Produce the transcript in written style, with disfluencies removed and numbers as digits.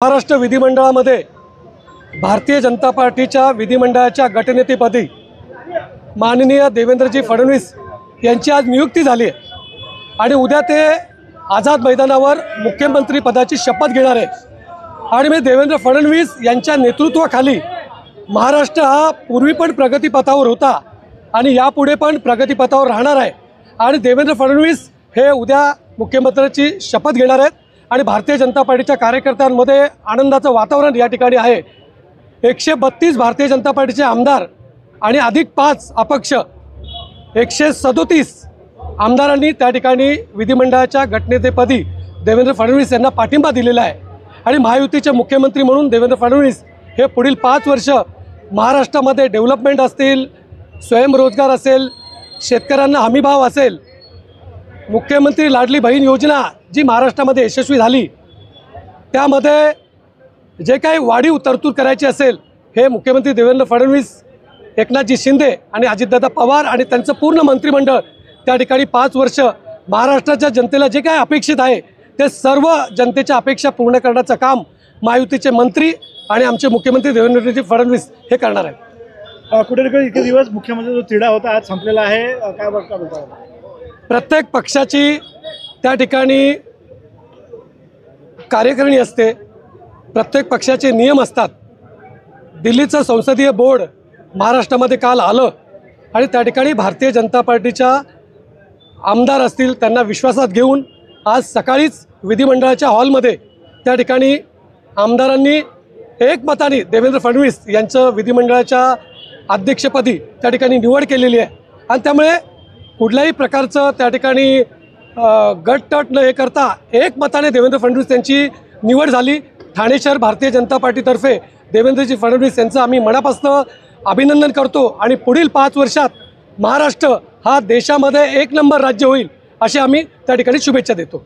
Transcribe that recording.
महाराष्ट्र विधिमंडळामध्ये भारतीय जनता पार्टीच्या विधिमंडळाच्या गटनेतेपदी माननीय देवेंद्रजी फडणवीस यांची आज नियुक्ती झाली आहे आणि उद्या ते आझाद मैदानावर मुख्यमंत्री पदाची शपथ घेणार आहे। आणि मी देवेंद्र फडणवीस यांच्या नेतृत्वाखाली महाराष्ट्र हा पूर्वी पण प्रगतीपथावर होता आणि यापुढे पण प्रगतीपथावर राहणार आहे। आणि देवेंद्र फडणवीस हे उद्या मुख्यमंत्र्याची शपथ घेणार आहेत आणि भारतीय जनता पार्टीच्या कार्यकर्त्यांमध्ये आनंदाचं वातावरण या ठिकाणी आहे। 132 भारतीय जनता पार्टीचे आमदार आणि अधिक 5 अपक्ष 137 आमदारांनी त्या ठिकाणी विधिमंडळाच्या गटनेतेपदी देवेंद्र फडणवीस यांना पाठिंबा दिलेला आहे। आणि महायुतीचे मुख्यमंत्री म्हणून देवेंद्र फडणवीस हे पुढील 5 वर्ष महाराष्ट्रामध्ये डेव्हलपमेंट असतील, स्वयंरोजगार असेल, शेतकऱ्यांना हमीभाव असेल, मुख्यमंत्री लाडली बहीण योजना जी महाराष्ट्रामध्ये यशस्वी झाली त्यामध्ये जे काही वाढीव तरतूद करायची असेल हे मुख्यमंत्री देवेंद्र फडणवीस, एकनाथजी शिंदे आणि अजितदादा पवार आणि त्यांचं पूर्ण मंत्रिमंडळ त्या ठिकाणी 5 वर्ष महाराष्ट्राच्या जनतेला जे काही अपेक्षित आहे ते सर्व जनतेच्या अपेक्षा पूर्ण करण्याचं काम महायुतीचे मंत्री आणि आमचे मुख्यमंत्री देवेंद्रजी फडणवीस हे करणार आहेत। कुठे इतके दिवस मुख्यमंत्री जो तिढा होता आज संपलेला आहे, काय बोलता? प्रत्येक पक्षाची त्या ठिकाणी कार्यकारिणी असते, प्रत्येक पक्षाचे नियम असतात। दिल्लीचं संसदीय बोर्ड महाराष्ट्रामध्ये काल आलं आणि त्या ठिकाणी भारतीय जनता पार्टीच्या आमदार असतील त्यांना विश्वासात घेऊन आज सकाळीच विधिमंडळाच्या हॉलमध्ये त्या ठिकाणी आमदारांनी एकमताने देवेंद्र फडणवीस यांचं विधिमंडळाच्या अध्यक्षपदी त्या ठिकाणी निवड केलेली आहे। आणि त्यामुळे कुठल्याही प्रकारचं त्या ठिकाणी गटतट न हे करता एकमताने देवेंद्र फडणवीस यांची निवड झाली। ठाणे शहर भारतीय जनता पार्टीतर्फे देवेंद्रजी फडणवीस यांचं आम्ही मनापासून अभिनंदन करतो आणि पुढील 5 वर्षात महाराष्ट्र हा देशामध्ये 1 नंबर राज्य होईल अशी आम्ही त्या ठिकाणी शुभेच्छा देतो।